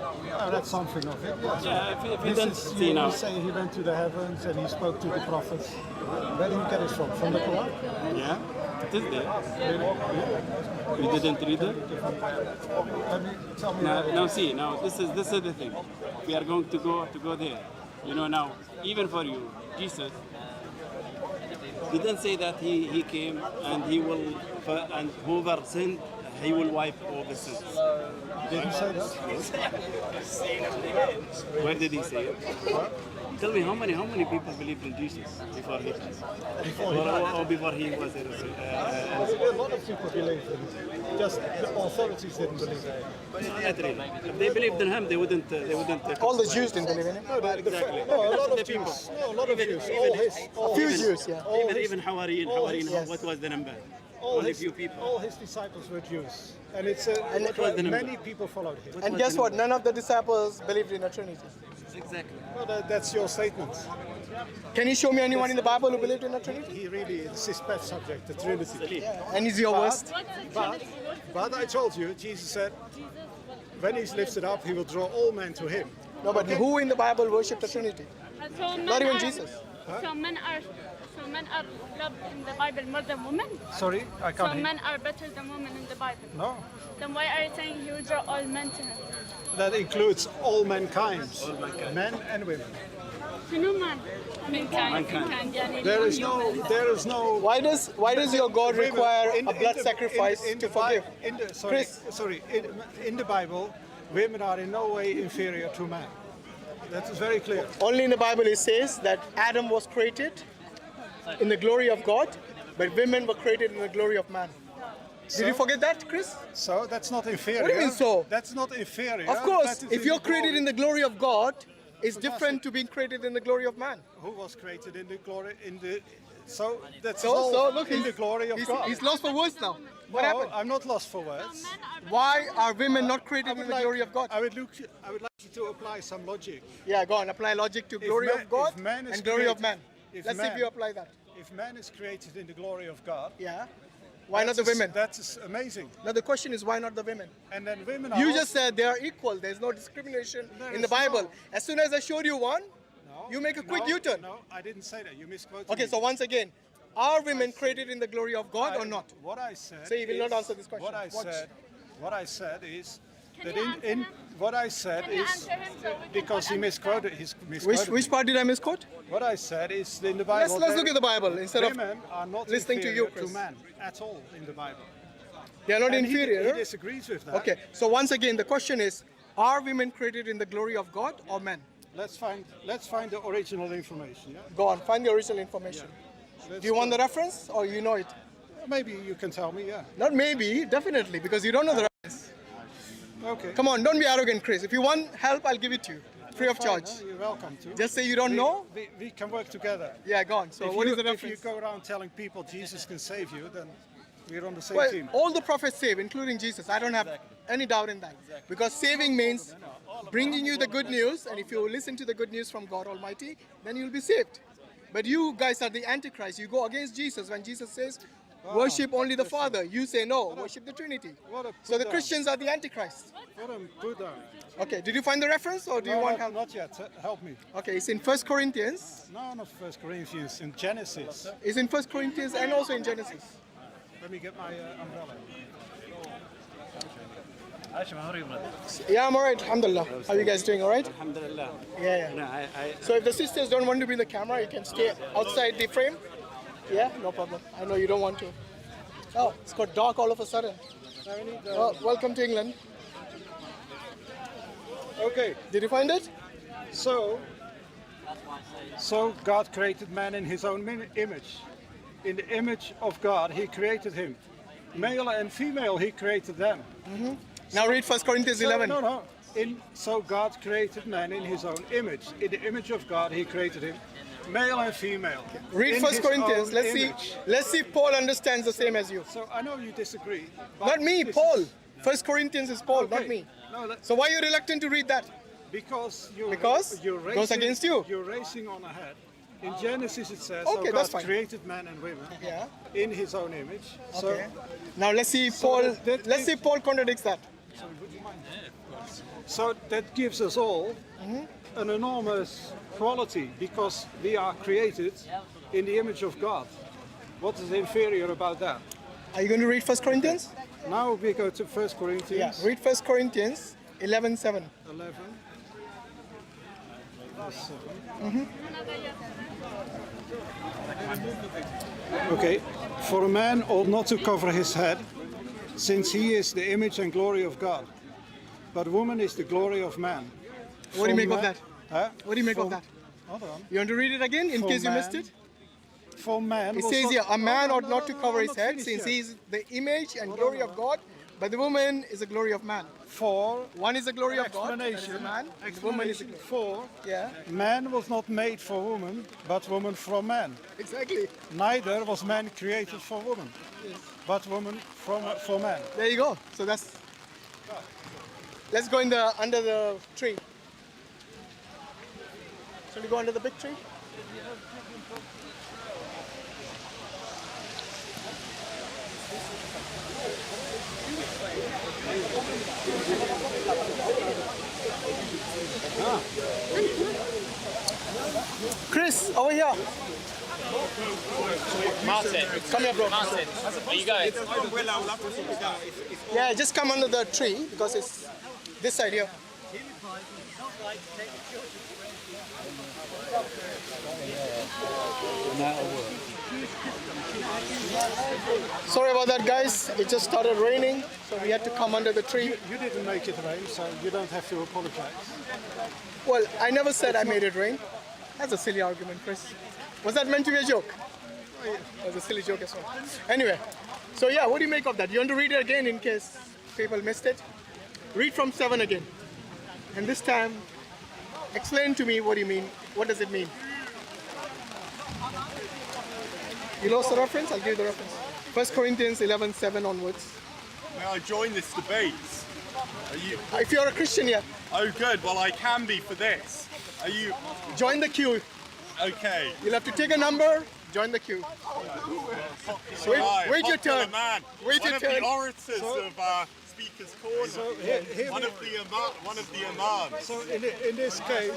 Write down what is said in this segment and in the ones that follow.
That's something of it. Yes. Yeah, if you don't see now. You say he went to the heavens and he spoke to the prophets. Where did he get it from? From the Quran? Yeah, it is there. You didn't read it? Tell me Now see, now this is the thing. We are going to go there. You know, now even for you, Jesus didn't say that he came and he will and whoever sinned, he will wipe all the sins. Did he say that? Where did he say it? Tell me how many people believed in Jesus before he died? Or before he was A lot of people believe in it. Just the authorities didn't believe in it. Not really. If they believed in him, they wouldn't. All the Jews didn't believe in it. Exactly. No, a lot of Jews. No, a lot of Jews. A few Jews, yeah. Even Hawariyin, yes. what was the number? All Only his, few people. all his disciples were Jews. And it's many people followed him. And guess what? None of the disciples believed in a Trinity. Exactly. Well, that's your statement. Can you show me anyone in the Bible who believed in a Trinity? He really is his pet subject, the Trinity. And is your worst? But I told you, Jesus said, when he's lifted up, he will draw all men to him. No, but who in the Bible worshipped the Trinity? Not even Jesus. So men are loved in the Bible more than women? Sorry, I So can't hear. men are better than women in the Bible? No, Then why are you saying he will draw all men to him? that includes all mankind, men and women. شنو man? Mankind. يعني There is no. Why does your God require a blood sacrifice to forgive? Chris. In the Bible, women are in no way inferior to men. That is very clear. Only in the Bible it says that Adam was created in the glory of God, but women were created in the glory of man. Did you forget that, Chris? So that's not inferior. What do you mean so? That's not inferior. Of course, That is if you're created in the glory of God, it's Fantastic. different to being created in the glory of man. Who was created in the glory so that's So all look, in the glory of God. he's lost for words now. What No, happened? I'm not lost for words. Why are women not created in the glory of God? I would like you to apply some logic. Yeah, go on. Apply logic to glory of God and glory of man. Let's see if you apply that. If man is created in the glory of God, Yeah. Why not the women? That's amazing. Now the question is, why not the women? And then women are You also- just said they are equal. There's no discrimination There in the is Bible. no- As soon as I showed you one, No, you make a quick no, U-turn. No, I didn't say that. You misquoted Okay, me. so once again, are women created in the glory of God or not? What I said. So you will not is- answer this question. What I Watch. said. What I said is Can that you answer him? what I said Can you is answer him so we can because he understand? misquoted. He's misquoted Which me. part did I misquote? What I said is in the Bible. Let's look at the Bible instead of women are not listening to inferior you, Chris. man at all in the Bible. they are not And inferior. He disagrees with that. Okay, so once again, the question is, are women created in the glory of God or men? Let's find the original information. Yeah. Go on, find the original information. Let's Do you want go. the reference or you know it? Maybe you can tell me. Yeah. Not maybe, definitely, because you don't know the reference. Okay. Come on, don't be arrogant, Chris. If you want help, I'll give it to you, free of Fine, charge. huh? You're welcome to. Just say you don't know. We can work together. Yeah, go on. So If what you, is the if you reference? go around telling people Jesus can save you, then we're on the same Well, team. all the prophets save, including Jesus. I don't have any doubt in that. Because saving means bringing you the good news, and if you listen to the good news from God Almighty, then you'll be saved. But you guys are the Antichrist. You go against Jesus when Jesus says, worship only the Father. You say no, worship the Trinity. What a So the put-down. Christians are the Antichrist. What a put down. Okay, did you find the reference or do you No, want not, help? not yet. Help me. Okay, it's in 1 Corinthians. No, not First Corinthians. In Genesis. It's in 1 Corinthians and also in Genesis. Let me get my umbrella. Hashim, how are you, brother? Yeah, I'm alright, alhamdulillah. How are you guys doing, alright? Alhamdulillah. Yeah, yeah. No, So if the sisters don't want to be in the camera, you can stay outside the frame. Yeah, no problem. I know you don't want to. Oh, it's got dark all of a sudden. I need, Well, welcome to England. okay, Did you find it? so God created man in his own image. In the image of God, he created him. Male and female, he created them. Now read 1 Corinthians 11. No. So God created man in his own image. In the image of God, he created him. Male and female. Read In 1 his Corinthians. own Let's image. see if Paul understands the same as you. So I know you disagree. but Not me, this Paul. is- 1 Corinthians is Paul, not Okay. me. No, So why are you reluctant to read that? because you're Goes racing, against you. You're racing on ahead. In Genesis it says, Okay, so that's God fine. created man and women Yeah. in his own image. Okay. Now let's see Paul. that- Let's see Paul contradicts that. Sorry, would you mind? So that gives us all an enormous quality because we are created in the image of God. What is inferior about that? Are you going to read 1 Corinthians? Now we go to 1 Corinthians Read 1 Corinthians 11:7. 11. Verse 7. Okay. For a man ought not to cover his head, since he is the image and glory of God. But woman is the glory of man. What do you make of man- that? Huh? What do you make of For- that? Hold on. You want to read it again in For case you man- missed it? For man. It was says not- here, a man No, ought no, not no, to no, cover I'm his not head, finished since yet. he is the image and glory of God, but the woman is the glory of man. For One is the glory of God, that is explanation, the man, and the woman is the explanation glory. for Yeah, man was not made for woman, but woman from man. exactly. Neither was man created for woman, but woman for man. There you go. So that's. Let's go under the tree. Shall we go under the big tree? Chris, over here. Martin, Come here, bro. Martin, where you going? Yeah, just come under the tree because it's this side here. Sorry about that, guys. It just started raining, so we had to come under the tree. You didn't make it rain, so you don't have to apologize. Well, I never said I made it rain. That's a silly argument, Chris. Was that meant to be a joke? That was a silly joke as well. Anyway, so yeah, what do you make of that? You want to read it again in case people missed it? Read from 7 again. And this time, explain to me what do you mean. What does it mean? You lost the reference? I'll give you the reference. 1 Corinthians 11:7 onwards. May I join this debate? Are you? If you're a Christian, yeah, Oh, good. Well, I can be for this. Are you? join the queue. Okay. You'll have to take a number, join the queue. Right, wait your popular turn. Man. Wait One your of turn. the orators of Speaker's Corner. One of the imams. So in this case,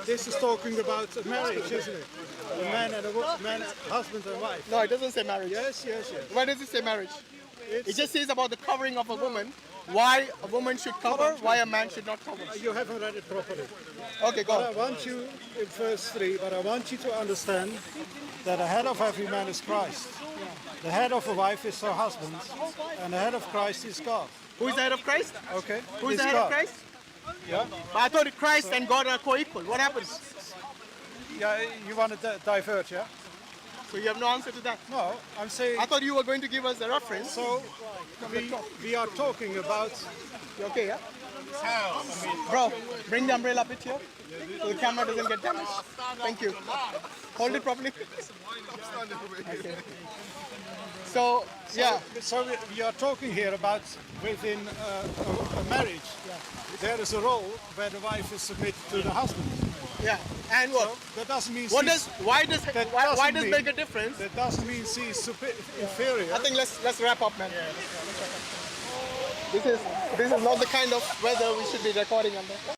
this is talking about marriage, isn't it? A man and a man, husband and wife. No, it doesn't say marriage. Yes. Why does it say marriage? It just says about the covering of a woman. Why a woman should cover, why a man should not cover. You haven't read it properly. Okay, But I go. want you, in verse 3, but I want you to understand that the head of every man is Christ. The head of a wife is her husband, and the head of Christ is God. Who is the head of Christ? Okay? Who is It's the head of God. Christ? Yeah? But I thought Christ and God are co-equal. What happens? Yeah, you want to diverge, yeah? So you have no answer to that. No, I'm saying, I thought you were going to give us the reference. so we are talking about, You okay, yeah? Bro, bring the umbrella up here so the camera doesn't get damaged. Thank you. Hold it properly. Okay. So, yeah. so we are talking here about within a marriage. There is a role where the wife is submitted to the husband. Yeah. And what? That doesn't mean What she's- does why does that why doesn't does mean- make a difference? That doesn't mean she's inferior. I think let's wrap up, man. This is not the kind of weather we should be recording under.